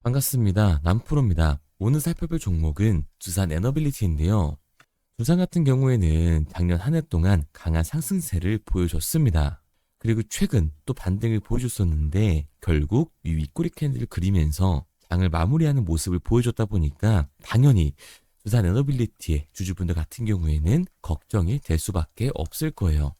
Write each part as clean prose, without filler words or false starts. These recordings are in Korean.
반갑습니다. 남프로입니다. 오늘 살펴볼 종목은 두산 에너빌리티인데요. 두산 같은 경우에는 작년 한 해 동안 강한 상승세를 보여줬습니다. 그리고 최근 또 반등을 보여줬었는데 결국 이 윗꼬리 캔들을 그리면서 장을 마무리하는 모습을 보여줬다 보니까 당연히 두산 에너빌리티의 주주분들 같은 경우에는 걱정이 될 수밖에 없을 거예요.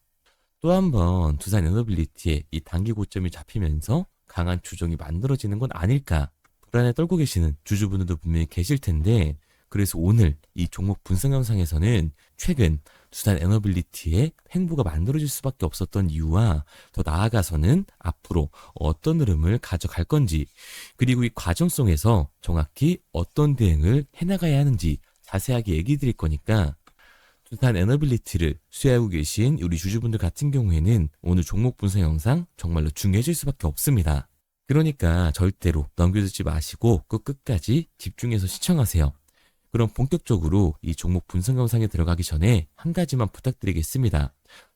또 한 번 두산 에너빌리티의 이 단기 고점이 잡히면서 강한 조정이 만들어지는 건 아닐까 불안에 떨고 계시는 주주분들도 분명히 계실 텐데, 그래서 오늘 이 종목 분석 영상에서는 최근 두산 에너빌리티의 횡보가 만들어질 수밖에 없었던 이유와 더 나아가서는 앞으로 어떤 흐름을 가져갈 건지, 그리고 이 과정 속에서 정확히 어떤 대응을 해나가야 하는지 자세하게 얘기 드릴 거니까 두산 에너빌리티를 수혜하고 계신 우리 주주분들 같은 경우에는 오늘 종목 분석 영상 정말로 중요해질 수밖에 없습니다. 그러니까 절대로 넘겨두지 마시고 꼭 끝까지 집중해서 시청하세요. 그럼 본격적으로 이 종목 분석 영상에 들어가기 전에 한 가지만 부탁드리겠습니다.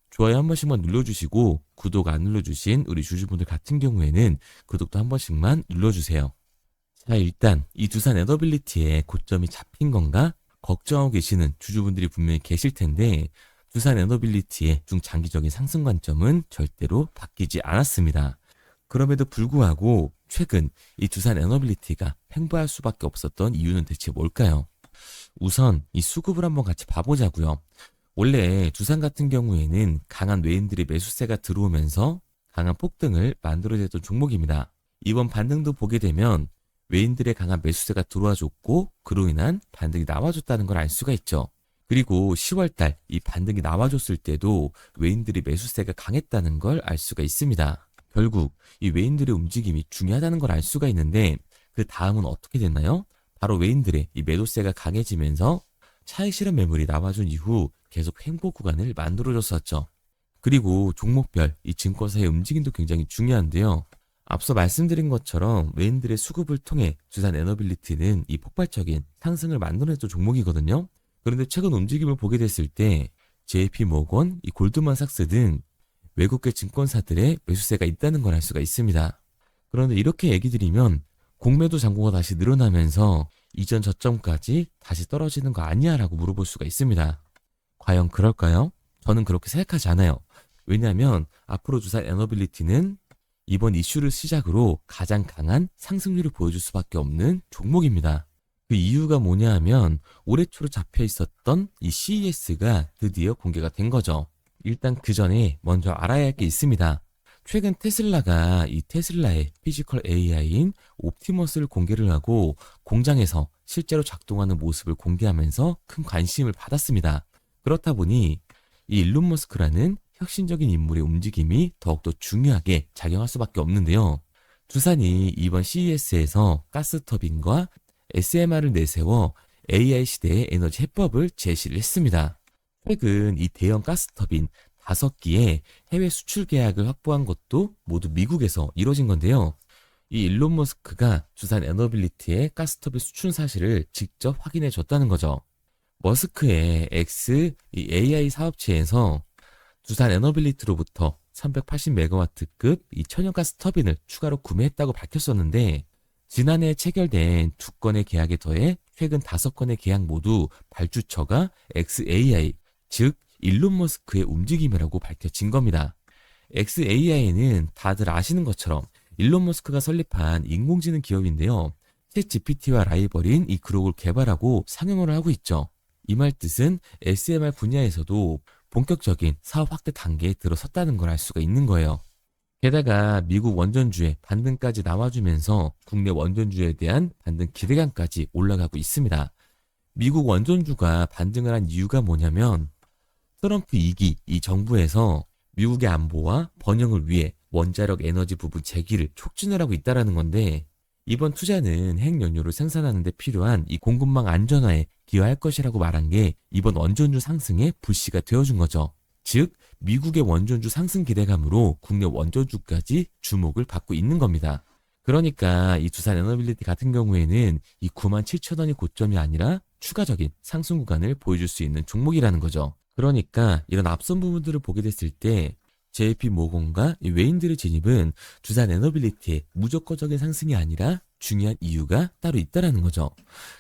좋아요 한 번씩만 눌러주시고 구독 안 눌러주신 우리 주주분들 같은 경우에는 구독도 한 번씩만 눌러주세요. 자, 일단 이 두산 에너빌리티의 고점이 잡힌 건가 걱정하고 계시는 주주분들이 분명히 계실 텐데, 두산 에너빌리티의 중장기적인 상승 관점은 절대로 바뀌지 않았습니다. 그럼에도 불구하고 최근 이 두산 에너빌리티가 횡보할 수밖에 없었던 이유는 대체 뭘까요? 우선 이 수급을 한번 같이 봐보자고요. 원래 두산 같은 경우에는 강한 외인들의 매수세가 들어오면서 강한 폭등을 만들어냈던 종목입니다. 이번 반등도 보게 되면 외인들의 강한 매수세가 들어와줬고 그로 인한 반등이 나와줬다는 걸 알 수가 있죠. 그리고 10월달 이 반등이 나와줬을 때도 외인들의 매수세가 강했다는 걸 알 수가 있습니다. 결국 이 외인들의 움직임이 중요하다는 걸 알 수가 있는데, 그 다음은 어떻게 됐나요? 바로 외인들의 이 매도세가 강해지면서 차익 실현 매물이 나와준 이후 계속 횡보 구간을 만들어줬었죠. 그리고 종목별 이 증권사의 움직임도 굉장히 중요한데요. 앞서 말씀드린 것처럼 외인들의 수급을 통해 두산 에너빌리티는 이 폭발적인 상승을 만들어냈던 종목이거든요. 그런데 최근 움직임을 보게 됐을 때 JP모건, 이 골드만삭스 등 외국계 증권사들의 매수세가 있다는 걸 알 수가 있습니다. 그런데 이렇게 얘기 드리면 공매도 잔고가 다시 늘어나면서 이전 저점까지 다시 떨어지는 거 아니야? 라고 물어볼 수가 있습니다. 과연 그럴까요? 저는 그렇게 생각하지 않아요. 왜냐하면 앞으로 두산 에너빌리티는 이번 이슈를 시작으로 가장 강한 상승률을 보여줄 수밖에 없는 종목입니다. 그 이유가 뭐냐 하면 올해 초로 잡혀 있었던 이 CES가 드디어 공개가 된 거죠. 일단 그 전에 먼저 알아야 할 게 있습니다. 최근 테슬라가 이 테슬라의 피지컬 AI인 옵티머스를 공개를 하고 공장에서 실제로 작동하는 모습을 공개하면서 큰 관심을 받았습니다. 그렇다 보니 이 일론 머스크라는 혁신적인 인물의 움직임이 더욱더 중요하게 작용할 수밖에 없는데요. 두산이 이번 CES에서 가스터빈과 SMR을 내세워 AI 시대의 에너지 해법을 제시를 했습니다. 최근 이 대형 가스터빈 5기의 해외 수출 계약을 확보한 것도 모두 미국에서 이루어진 건데요. 이 일론 머스크가 두산 에너빌리티의 가스터빈 수출 사실을 직접 확인해 줬다는 거죠. 머스크의 이 AI 사업체에서 두산 에너빌리티로부터 380메가와트급 이 천연가스 터빈을 추가로 구매했다고 밝혔었는데, 지난해 체결된 2건의 계약에 더해 최근 5건의 계약 모두 발주처가 XAI, 즉 일론 머스크의 움직임이라고 밝혀진 겁니다. XAI는 다들 아시는 것처럼 일론 머스크가 설립한 인공지능 기업인데요. 챗 GPT와 라이벌인 이 그록을 개발하고 상용을 하고 있죠. 이 말 뜻은 SMR 분야에서도 본격적인 사업 확대 단계에 들어섰다는 걸 알 수가 있는 거예요. 게다가 미국 원전주의 반등까지 나와주면서 국내 원전주에 대한 반등 기대감까지 올라가고 있습니다. 미국 원전주가 반등을 한 이유가 뭐냐면 트럼프 2기 이 정부에서 미국의 안보와 번영을 위해 원자력 에너지 부분 재기를 촉진을 하고 있다는 건데, 이번 투자는 핵연료를 생산하는 데 필요한 이 공급망 안전화에 기여할 것이라고 말한 게 이번 원전주 상승의 불씨가 되어준 거죠. 즉 미국의 원전주 상승 기대감으로 국내 원전주까지 주목을 받고 있는 겁니다. 그러니까 이 두산 에너빌리티 같은 경우에는 이 97,000원이 고점이 아니라 추가적인 상승 구간을 보여줄 수 있는 종목이라는 거죠. 그러니까 이런 앞선 부분들을 보게 됐을 때 JP모건과 외인들의 진입은 두산 에너빌리티의 무조건적인 상승이 아니라 중요한 이유가 따로 있다라는 거죠.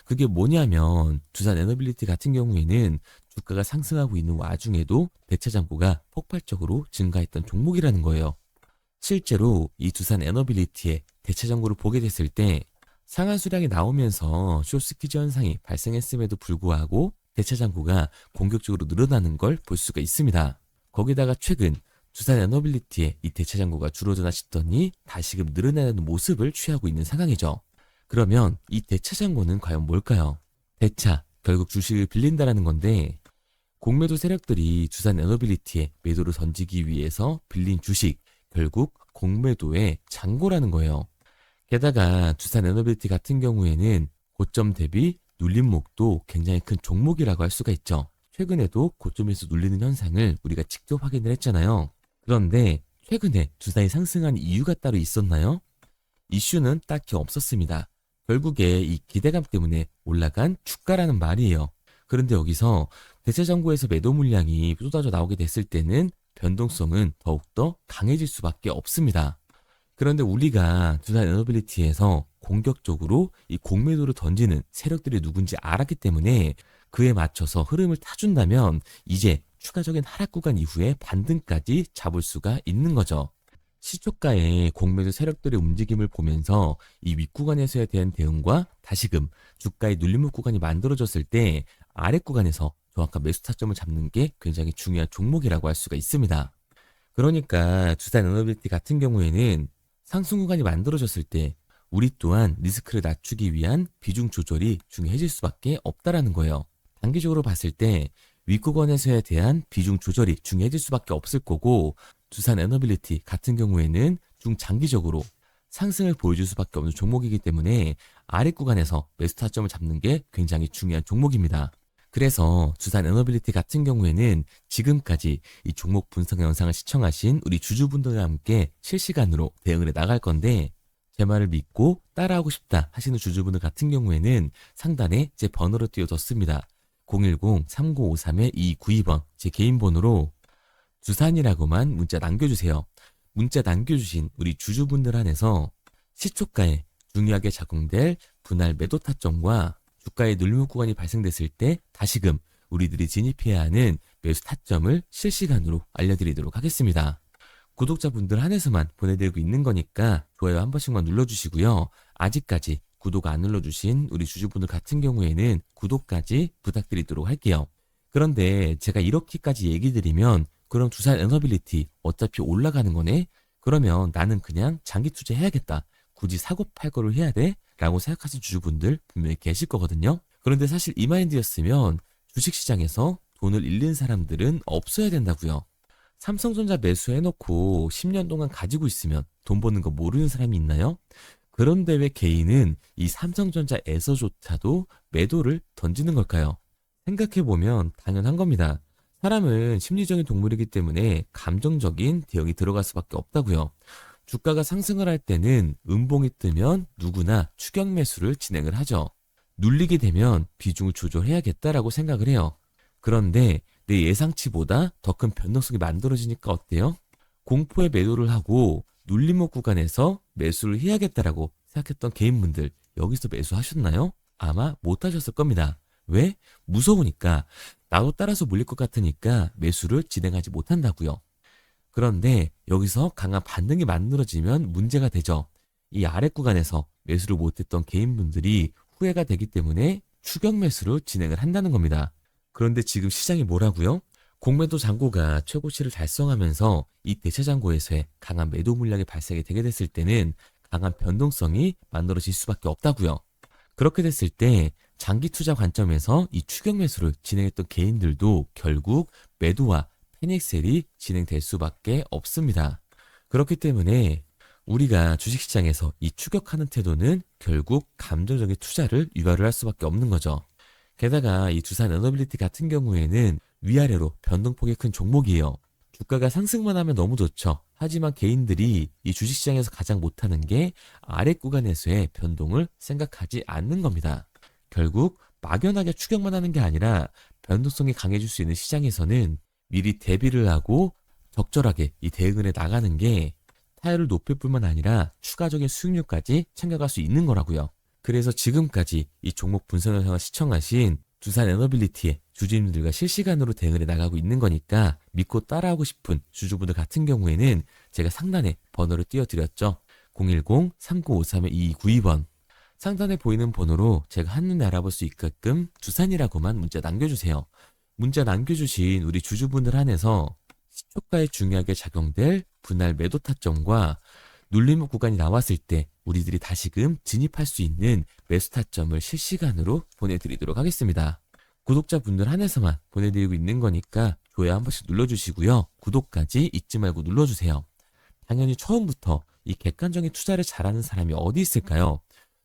그게 뭐냐면 두산 에너빌리티 같은 경우에는 주가가 상승하고 있는 와중에도 대차 잔고가 폭발적으로 증가했던 종목이라는 거예요. 실제로 이 두산 에너빌리티의 대차 잔고를 보게 됐을 때 상한 수량이 나오면서 숏스퀴즈 현상이 발생했음에도 불구하고 대차 잔고가 공격적으로 늘어나는 걸 볼 수가 있습니다. 거기다가 최근 두산 에너빌리티의 이 대차 잔고가 줄어드나 싶더니 다시금 늘어나는 모습을 취하고 있는 상황이죠. 그러면 이 대차 잔고는 과연 뭘까요? 대차, 결국 주식을 빌린다라는 건데 공매도 세력들이 두산 에너빌리티에 매도를 던지기 위해서 빌린 주식, 결국 공매도의 잔고라는 거예요. 게다가 두산 에너빌리티 같은 경우에는 고점 대비 눌림목도 굉장히 큰 종목이라고 할 수가 있죠. 최근에도 고점에서 눌리는 현상을 우리가 직접 확인을 했잖아요. 그런데 최근에 두산이 상승한 이유가 따로 있었나요? 이슈는 딱히 없었습니다. 결국에 이 기대감 때문에 올라간 주가라는 말이에요. 그런데 여기서 대차 잔고에서 매도 물량이 쏟아져 나오게 됐을 때는 변동성은 더욱더 강해질 수밖에 없습니다. 그런데 우리가 두산 에너빌리티에서 공격적으로 이 공매도를 던지는 세력들이 누군지 알았기 때문에 그에 맞춰서 흐름을 타준다면 이제 추가적인 하락 구간 이후에 반등까지 잡을 수가 있는 거죠. 시초가의 공매도 세력들의 움직임을 보면서 이 윗구간에서에 대한 대응과 다시금 주가의 눌림목 구간이 만들어졌을 때 아래 구간에서 정확한 매수 타점을 잡는 게 굉장히 중요한 종목이라고 할 수가 있습니다. 그러니까 두산 에너빌리티 같은 경우에는 상승 구간이 만들어졌을 때 우리 또한 리스크를 낮추기 위한 비중 조절이 중요해질 수밖에 없다라는 거예요. 단기적으로 봤을 때 윗구간에서에 대한 비중 조절이 중요해질 수밖에 없을 거고 두산 에너빌리티 같은 경우에는 중장기적으로 상승을 보여줄 수밖에 없는 종목이기 때문에 아래 구간에서 매수 타점을 잡는 게 굉장히 중요한 종목입니다. 그래서 두산 에너빌리티 같은 경우에는 지금까지 이 종목 분석 영상을 시청하신 우리 주주분들과 함께 실시간으로 대응을 해 나갈 건데 제 말을 믿고 따라하고 싶다 하시는 주주분들 같은 경우에는 상단에 제 번호를 띄워뒀습니다. 010-3953-2292번 제 개인 번호로 두산이라고만 문자 남겨주세요. 문자 남겨주신 우리 주주분들 한해서 시초가에 중요하게 작용될 분할 매도 타점과 주가의 눌림목 구간이 발생됐을 때 다시금 우리들이 진입해야 하는 매수 타점을 실시간으로 알려드리도록 하겠습니다. 구독자분들 한해서만 보내드리고 있는 거니까 좋아요 한 번씩만 눌러주시고요. 아직까지 구독 안 눌러주신 우리 주주분들 같은 경우에는 구독까지 부탁드리도록 할게요. 그런데 제가 이렇게까지 얘기 드리면 그럼 두산 에너빌리티 어차피 올라가는 거네? 그러면 나는 그냥 장기 투자해야겠다. 굳이 사고 팔고를 해야 돼? 라고 생각하시는 주주분들 분명히 계실 거거든요. 그런데 사실 이 마인드였으면 주식시장에서 돈을 잃는 사람들은 없어야 된다고요. 삼성전자 매수해놓고 10년 동안 가지고 있으면 돈 버는 거 모르는 사람이 있나요? 그런데 왜 개인은 이 삼성전자에서조차도 매도를 던지는 걸까요? 생각해보면 당연한 겁니다. 사람은 심리적인 동물이기 때문에 감정적인 대응이 들어갈 수밖에 없다고요. 주가가 상승을 할 때는 음봉이 뜨면 누구나 추격 매수를 진행을 하죠. 눌리게 되면 비중을 조절해야겠다라고 생각을 해요. 그런데 내 예상치보다 더 큰 변동성이 만들어지니까 어때요? 공포에 매도를 하고 눌림목 구간에서 매수를 해야겠다라고 생각했던 개인분들 여기서 매수하셨나요? 아마 못하셨을 겁니다. 왜? 무서우니까 나도 따라서 물릴 것 같으니까 매수를 진행하지 못한다고요. 그런데 여기서 강한 반등이 만들어지면 문제가 되죠. 이 아래 구간에서 매수를 못했던 개인분들이 후회가 되기 때문에 추격 매수를 진행을 한다는 겁니다. 그런데 지금 시장이 뭐라고요? 공매도 잔고가 최고치를 달성하면서 이 대차 잔고에서의 강한 매도 물량이 발생이 되게 됐을 때는 강한 변동성이 만들어질 수밖에 없다고요. 그렇게 됐을 때 장기 투자 관점에서 이 추격 매수를 진행했던 개인들도 결국 매도와 패닉셀이 진행될 수밖에 없습니다. 그렇기 때문에 우리가 주식시장에서 이 추격하는 태도는 결국 감정적인 투자를 유발을 할 수밖에 없는 거죠. 게다가 이 두산 에너빌리티 같은 경우에는 위아래로 변동폭이 큰 종목이에요. 주가가 상승만 하면 너무 좋죠. 하지만 개인들이 이 주식시장에서 가장 못하는 게 아래 구간에서의 변동을 생각하지 않는 겁니다. 결국 막연하게 추격만 하는 게 아니라 변동성이 강해질 수 있는 시장에서는 미리 대비를 하고 적절하게 이 대응을 해 나가는 게 타율을 높일 뿐만 아니라 추가적인 수익률까지 챙겨갈 수 있는 거라고요. 그래서 지금까지 이 종목 분석 영상을 시청하신 두산 에너빌리티의 주주님들과 실시간으로 대응을 해 나가고 있는 거니까 믿고 따라하고 싶은 주주분들 같은 경우에는 제가 상단에 번호를 띄워드렸죠. 010-3953-2292번. 상단에 보이는 번호로 제가 한눈에 알아볼 수 있게끔 두산이라고만 문자 남겨주세요. 문자 남겨주신 우리 주주분들 한해서 시초가에 중요하게 작용될 분할 매도 타점과 눌림목 구간이 나왔을 때 우리들이 다시금 진입할 수 있는 매수 타점을 실시간으로 보내드리도록 하겠습니다. 구독자분들 한해서만 보내드리고 있는 거니까 좋아요 한 번씩 눌러주시고요. 구독까지 잊지 말고 눌러주세요. 당연히 처음부터 이 객관적인 투자를 잘하는 사람이 어디 있을까요?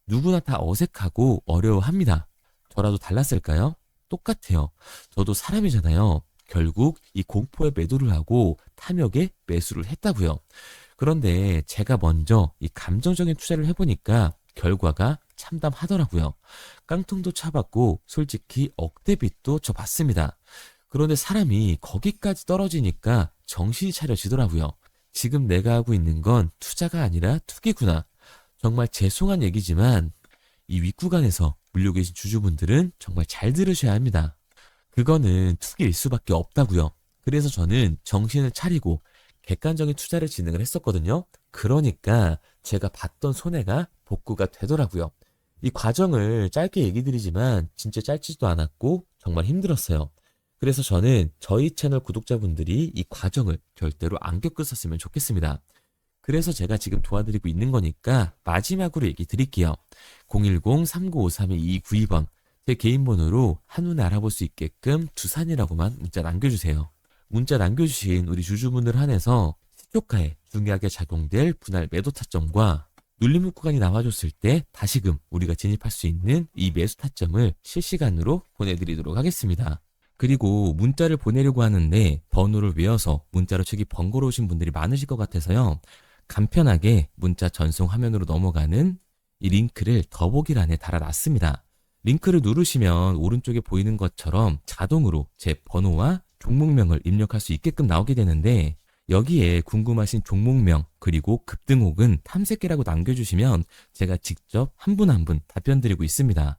누구나 다 어색하고 어려워합니다. 저라도 달랐을까요? 똑같아요. 저도 사람이잖아요. 결국 이 공포에 매도를 하고 탐욕에 매수를 했다고요. 그런데 제가 먼저 이 감정적인 투자를 해보니까 결과가 참담하더라고요. 깡통도 차봤고 솔직히 억대빚도 저 봤습니다. 그런데 사람이 거기까지 떨어지니까 정신이 차려지더라고요. 지금 내가 하고 있는 건 투자가 아니라 투기구나. 정말 죄송한 얘기지만 이 윗구간에서 물려 계신 주주분들은 정말 잘 들으셔야 합니다. 그거는 투기일 수밖에 없다고요. 그래서 저는 정신을 차리고 객관적인 투자를 진행을 했었거든요. 그러니까 제가 봤던 손해가 복구가 되더라고요. 이 과정을 짧게 얘기 드리지만 진짜 짧지도 않았고 정말 힘들었어요. 그래서 저는 저희 채널 구독자분들이 이 과정을 절대로 안 겪으셨으면 좋겠습니다. 그래서 제가 지금 도와드리고 있는 거니까 마지막으로 얘기 드릴게요. 010-3953-2292번 제 개인 번호로 한눈에 알아볼 수 있게끔 두산이라고만 문자 남겨주세요. 문자 남겨주신 우리 주주분들 한해서 시초가에 중요하게 작용될 분할 매도 타점과 눌림목 구간이 나와줬을 때 다시금 우리가 진입할 수 있는 이 매수 타점을 실시간으로 보내드리도록 하겠습니다. 그리고 문자를 보내려고 하는데 번호를 외워서 문자로 치기 번거로우신 분들이 많으실 것 같아서요. 간편하게 문자 전송 화면으로 넘어가는 이 링크를 더보기란에 달아놨습니다. 링크를 누르시면 오른쪽에 보이는 것처럼 자동으로 제 번호와 종목명을 입력할 수 있게끔 나오게 되는데 여기에 궁금하신 종목명 그리고 급등 혹은 탐색기라고 남겨주시면 제가 직접 한 분 한 분 답변 드리고 있습니다.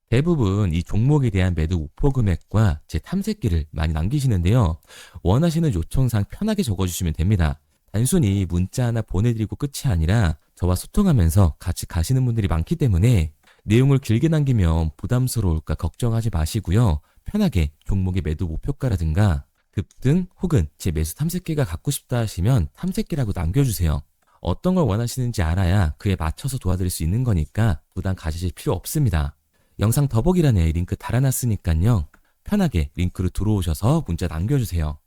대부분 이 종목에 대한 매도 목표 금액과 제 탐색기를 많이 남기시는데요. 원하시는 요청사항 편하게 적어주시면 됩니다. 단순히 문자 하나 보내드리고 끝이 아니라 저와 소통하면서 같이 가시는 분들이 많기 때문에 내용을 길게 남기면 부담스러울까 걱정하지 마시고요. 편하게 종목의 매도 목표가라든가 급등 혹은 제 매수 탐색기가 갖고 싶다 하시면 탐색기라고 남겨주세요. 어떤 걸 원하시는지 알아야 그에 맞춰서 도와드릴 수 있는 거니까 부담 가지실 필요 없습니다. 영상 더보기란에 링크 달아놨으니까요. 편하게 링크로 들어오셔서 문자 남겨주세요.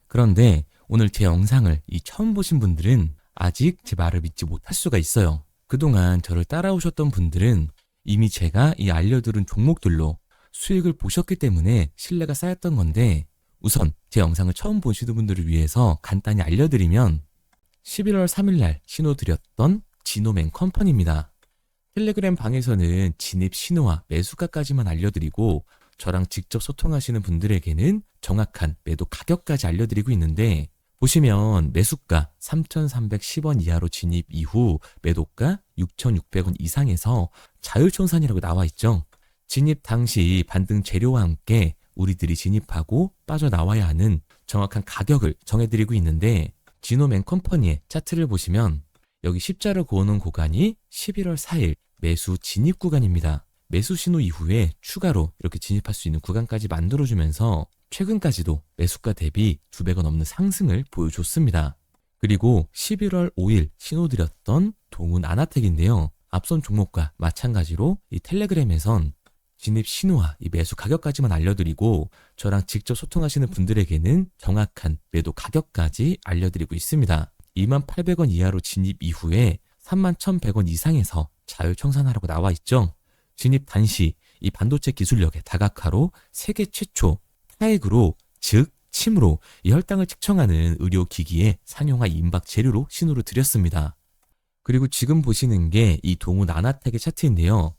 그런데 오늘 제 영상을 처음 보신 분들은 아직 제 말을 믿지 못할 수가 있어요. 그동안 저를 따라오셨던 분들은 이미 제가 이 알려드린 종목들로 수익을 보셨기 때문에 신뢰가 쌓였던 건데 우선 제 영상을 처음 보시는 분들을 위해서 간단히 알려드리면 11월 3일날 신호드렸던 지노맨 컴퍼니입니다. 텔레그램 방에서는 진입 신호와 매수가까지만 알려드리고 저랑 직접 소통하시는 분들에게는 정확한 매도 가격까지 알려드리고 있는데 보시면 매수가 3,310원 이하로 진입 이후 매도가 6,600원 이상에서 자율청산이라고 나와 있죠. 진입 당시 반등 재료와 함께 우리들이 진입하고 빠져나와야 하는 정확한 가격을 정해드리고 있는데 지노맨 컴퍼니의 차트를 보시면 여기 십자를 그어놓은 구간이 11월 4일 매수 진입 구간입니다. 매수 신호 이후에 추가로 이렇게 진입할 수 있는 구간까지 만들어주면서 최근까지도 매수가 대비 2배가 넘는 상승을 보여줬습니다. 그리고 11월 5일 신호드렸던 동훈 아나텍인데요. 앞선 종목과 마찬가지로 이 텔레그램에선 진입 신호와 이 매수 가격까지만 알려드리고 저랑 직접 소통하시는 분들에게는 정확한 매도 가격까지 알려드리고 있습니다. 28,000원 이하로 진입 이후에 31,100원 이상에서 자율청산하라고 나와 있죠. 진입 단시 이 반도체 기술력의 다각화로 세계 최초 타액으로 즉 침으로 이 혈당을 측정하는 의료기기의 상용화 임박 재료로 신호를 드렸습니다. 그리고 지금 보시는 게 이 동훈 아나텍의 차트인데요.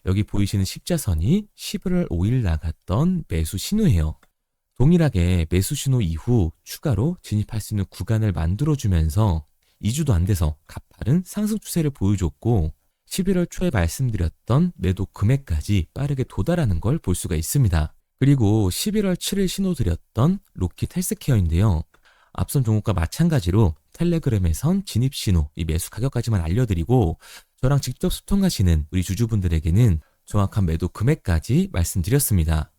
여기 보이시는 십자선이 11월 5일 나갔던 매수 신호예요. 동일하게 매수 신호 이후 추가로 진입할 수 있는 구간을 만들어주면서 2주도 안 돼서 가파른 상승 추세를 보여줬고 11월 초에 말씀드렸던 매도 금액까지 빠르게 도달하는 걸 볼 수가 있습니다. 그리고 11월 7일 신호드렸던 로킷 헬스케어인데요. 앞선 종목과 마찬가지로 텔레그램에선 진입 신호, 이 매수 가격까지만 알려드리고 저랑 직접 소통하시는 우리 주주분들에게는 정확한 매도 금액까지 말씀드렸습니다.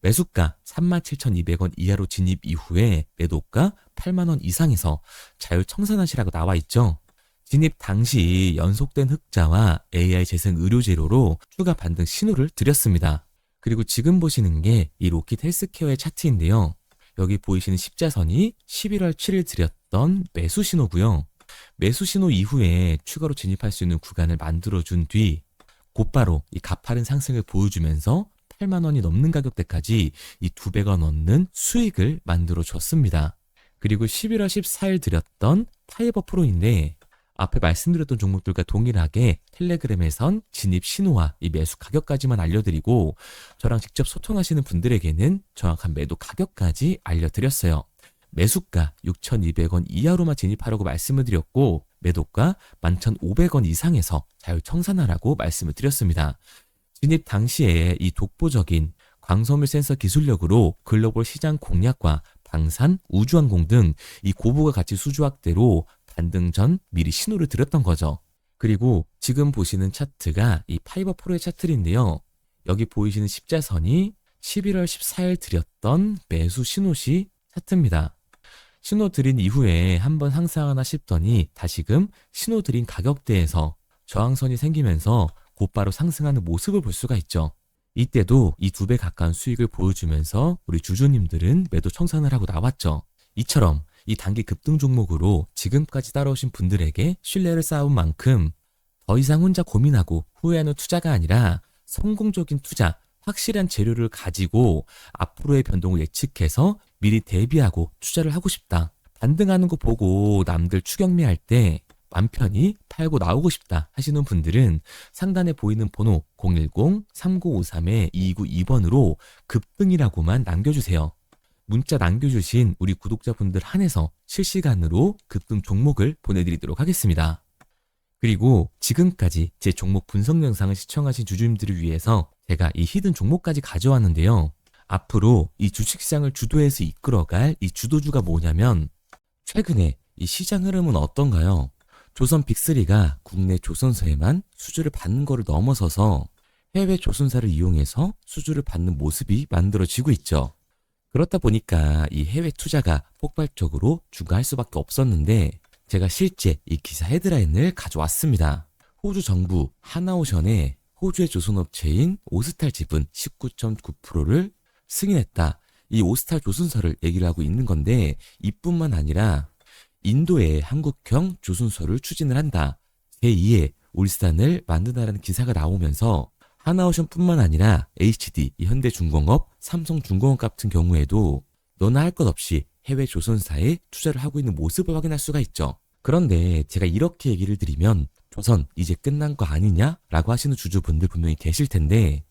매수가 37,200원 이하로 진입 이후에 매도가 8만원 이상에서 자율 청산하시라고 나와 있죠. 진입 당시 연속된 흑자와 AI 재생 의료 재료로 추가 반등 신호를 드렸습니다. 그리고 지금 보시는 게 이 로킷 헬스케어의 차트인데요. 여기 보이시는 십자선이 11월 7일 드렸던 매수 신호고요. 매수 신호 이후에 추가로 진입할 수 있는 구간을 만들어준 뒤 곧바로 이 가파른 상승을 보여주면서 8만 원이 넘는 가격대까지 이 200원 넘는 수익을 만들어 줬습니다. 그리고 11월 14일 드렸던 파이버 프로인데 앞에 말씀드렸던 종목들과 동일하게 텔레그램에선 진입 신호와 이 매수 가격까지만 알려드리고 저랑 직접 소통하시는 분들에게는 정확한 매도 가격까지 알려드렸어요. 매수가 6,200원 이하로만 진입하라고 말씀을 드렸고 매도가 11,500원 이상에서 자율 청산하라고 말씀을 드렸습니다. 진입 당시에 이 독보적인 광섬유 센서 기술력으로 글로벌 시장 공략과 방산, 우주항공 등 이 고부가 가치 수주 확대로 반등 전 미리 신호를 드렸던 거죠. 그리고 지금 보시는 차트가 이 파이버 프로의 차트인데요. 여기 보이시는 십자선이 11월 14일 드렸던 매수 신호시 차트입니다. 신호 드린 이후에 한번 상승하나 싶더니 다시금 신호 드린 가격대에서 저항선이 생기면서 곧바로 상승하는 모습을 볼 수가 있죠. 이때도 이 2배 가까운 수익을 보여주면서 우리 주주님들은 매도 청산을 하고 나왔죠. 이처럼 이 단기 급등 종목으로 지금까지 따라오신 분들에게 신뢰를 쌓은 만큼 더 이상 혼자 고민하고 후회하는 투자가 아니라 성공적인 투자, 확실한 재료를 가지고 앞으로의 변동을 예측해서 미리 대비하고 투자를 하고 싶다. 반등하는 거 보고 남들 추격매할 때 맘 편히 팔고 나오고 싶다 하시는 분들은 상단에 보이는 번호 010-3953-2292번으로 급등이라고만 남겨주세요. 문자 남겨주신 우리 구독자분들 한해서 실시간으로 급등 종목을 보내드리도록 하겠습니다. 그리고 지금까지 제 종목 분석 영상을 시청하신 주주님들을 위해서 제가 이 히든 종목까지 가져왔는데요. 앞으로 이 주식시장을 주도해서 이끌어갈 이 주도주가 뭐냐면 최근에 이 시장 흐름은 어떤가요? 조선 빅3가 국내 조선사에만 수주를 받는 거를 넘어서서 해외 조선사를 이용해서 수주를 받는 모습이 만들어지고 있죠. 그렇다 보니까 이 해외 투자가 폭발적으로 증가할 수밖에 없었는데 제가 실제 이 기사 헤드라인을 가져왔습니다. 호주 정부 하나오션에 호주의 조선업체인 오스탈 지분 19.9%를 승인했다. 이 오스탈 조선사를 얘기를 하고 있는 건데 이뿐만 아니라 인도에 한국형 조선소를 추진을 한다. 제2의 울산을 만든다라는 기사가 나오면서 하나오션뿐만 아니라 HD, 현대중공업, 삼성중공업 같은 경우에도 너나 할 것 없이 해외 조선사에 투자를 하고 있는 모습을 확인할 수가 있죠. 그런데 제가 이렇게 얘기를 드리면 조선 이제 끝난 거 아니냐라고 하시는 주주분들 분명히 계실 텐데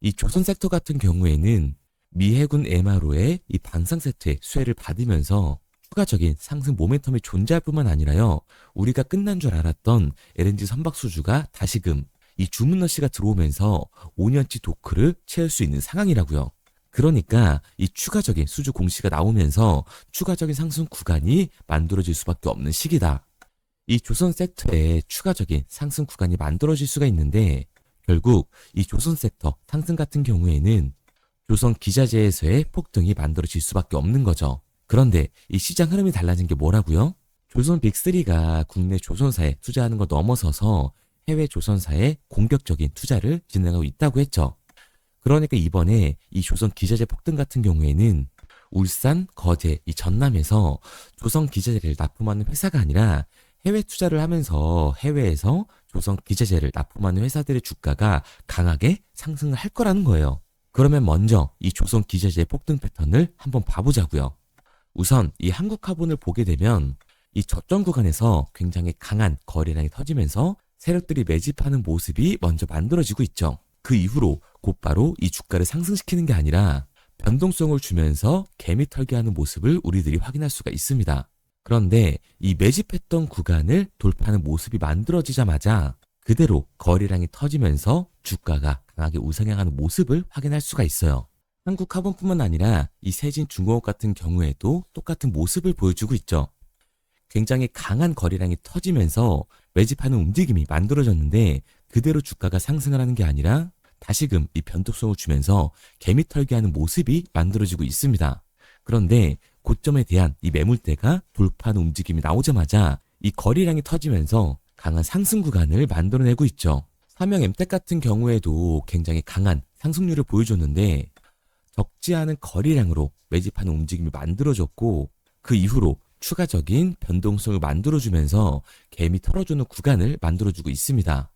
이 조선 섹터 같은 경우에는 미 해군 MRO의 이 방산 세트의 수혜를 받으면서 추가적인 상승 모멘텀이 존재할 뿐만 아니라요. 우리가 끝난 줄 알았던 LNG 선박 수주가 다시금 이 주문러시가 들어오면서 5년치 도크를 채울 수 있는 상황이라고요. 그러니까 이 추가적인 수주 공시가 나오면서 추가적인 상승 구간이 만들어질 수밖에 없는 시기다. 이 조선 섹터에 추가적인 상승 구간이 만들어질 수가 있는데 결국 이 조선 섹터 상승 같은 경우에는 조선 기자재에서의 폭등이 만들어질 수밖에 없는 거죠. 그런데 이 시장 흐름이 달라진 게 뭐라고요? 조선 빅3가 국내 조선사에 투자하는 걸 넘어서서 해외 조선사에 공격적인 투자를 진행하고 있다고 했죠. 그러니까 이번에 이 조선 기자재 폭등 같은 경우에는 울산, 거제, 이 전남에서 조선 기자재를 납품하는 회사가 아니라 해외 투자를 하면서 해외에서 조선 기자재를 납품하는 회사들의 주가가 강하게 상승을 할 거라는 거예요. 그러면 먼저 이 조선 기자재 폭등 패턴을 한번 봐보자고요. 우선 이 한국화본을 보게 되면 이 저점 구간에서 굉장히 강한 거래량이 터지면서 세력들이 매집하는 모습이 먼저 만들어지고 있죠. 그 이후로 곧바로 이 주가를 상승시키는 게 아니라 변동성을 주면서 개미 털기하는 모습을 우리들이 확인할 수가 있습니다. 그런데 이 매집했던 구간을 돌파하는 모습이 만들어지자마자 그대로 거래량이 터지면서 주가가 강하게 우상향하는 모습을 확인할 수가 있어요. 한국화본뿐만 아니라 이 세진중공업 같은 경우에도 똑같은 모습을 보여주고 있죠. 굉장히 강한 거래량이 터지면서 매집하는 움직임이 만들어졌는데 그대로 주가가 상승을 하는 게 아니라 다시금 이 변동성을 주면서 개미 털기하는 모습이 만들어지고 있습니다. 그런데 고점에 대한 이 매물대가 돌파하는 움직임이 나오자마자 이 거래량이 터지면서 강한 상승 구간을 만들어내고 있죠. 삼형 엠텍 같은 경우에도 굉장히 강한 상승률을 보여줬는데 적지 않은 거래량으로 매집하는 움직임이 만들어졌고 그 이후로 추가적인 변동성을 만들어주면서 개미 털어주는 구간을 만들어주고 있습니다.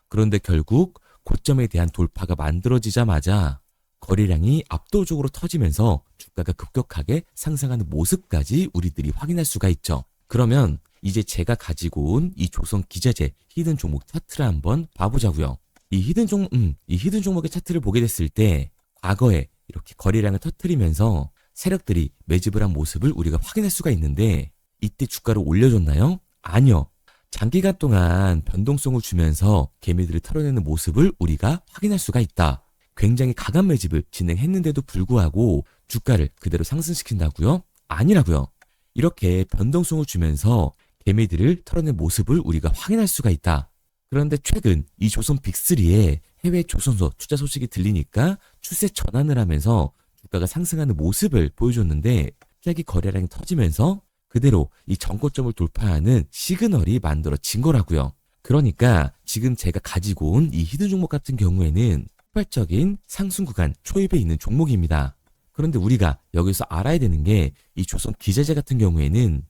그런데 결국 고점에 대한 돌파가 만들어지자마자 거래량이 압도적으로 터지면서 주가가 급격하게 상승하는 모습까지 우리들이 확인할 수가 있죠. 그러면 이제 제가 가지고 온 이 조선 기자재 히든 종목 차트를 한번 봐보자고요. 이 히든 종목의 차트를 보게 됐을 때 과거에 이렇게 거래량을 터뜨리면서 세력들이 매집을 한 모습을 우리가 확인할 수가 있는데 이때 주가를 올려줬나요? 아니요. 장기간 동안 변동성을 주면서 개미들을 털어내는 모습을 우리가 확인할 수가 있다. 굉장히 강한 매집을 진행했는데도 불구하고 주가를 그대로 상승시킨다고요? 아니라고요. 이렇게 변동성을 주면서 개미들을 털어낸 모습을 우리가 확인할 수가 있다. 그런데 최근 이 조선 빅3의 해외 조선소 투자 소식이 들리니까 추세 전환을 하면서 주가가 상승하는 모습을 보여줬는데 갑자기 거래량이 터지면서 그대로 이 전고점을 돌파하는 시그널이 만들어진 거라고요. 그러니까 지금 제가 가지고 온 이 히든 종목 같은 경우에는 폭발적인 상승 구간 초입에 있는 종목입니다. 그런데 우리가 여기서 알아야 되는 게 이 조선 기자재 같은 경우에는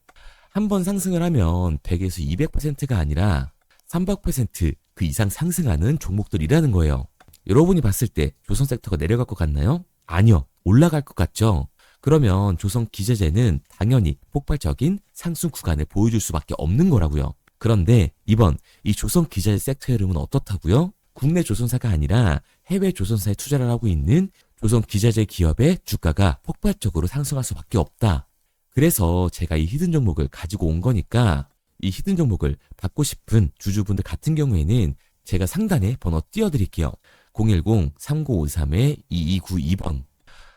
한번 상승을 하면 100에서 200%가 아니라 300%그 이상 상승하는 종목들이라는 거예요. 여러분이 봤을 때 조선 섹터가 내려갈 것 같나요? 아니요. 올라갈 것 같죠? 그러면 조선 기자재는 당연히 폭발적인 상승 구간을 보여줄 수밖에 없는 거라고요. 그런데 이번 이 조선 기자재 섹터 흐름은 어떻다고요? 국내 조선사가 아니라 해외 조선사에 투자를 하고 있는 조선 기자재 기업의 주가가 폭발적으로 상승할 수밖에 없다. 그래서 제가 이 히든 종목을 가지고 온 거니까 이 히든 종목을 받고 싶은 주주분들 같은 경우에는 제가 상단에 번호 띄워드릴게요. 010-3953-2292번.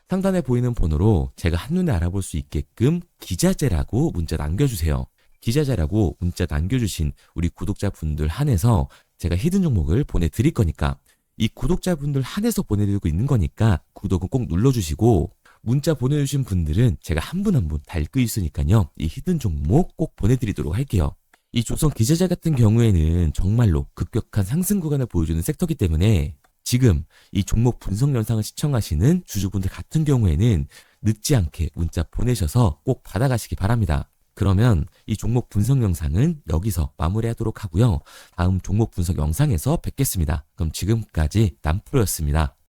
상단에 보이는 번호로 제가 한눈에 알아볼 수 있게끔 기자재라고 문자 남겨주세요. 기자재라고 문자 남겨주신 우리 구독자분들 한해서 제가 히든 종목을 보내드릴 거니까 이 구독자분들 한해서 보내드리고 있는 거니까 구독은 꼭 눌러주시고 문자 보내주신 분들은 제가 한 분 한 분 다 읽고 있으니까요. 이 히든 종목 꼭 보내드리도록 할게요. 이 조선 기자재 같은 경우에는 정말로 급격한 상승 구간을 보여주는 섹터이기 때문에 지금 이 종목 분석 영상을 시청하시는 주주분들 같은 경우에는 늦지 않게 문자 보내셔서 꼭 받아가시기 바랍니다. 그러면 이 종목 분석 영상은 여기서 마무리하도록 하고요. 다음 종목 분석 영상에서 뵙겠습니다. 그럼 지금까지 남프로였습니다.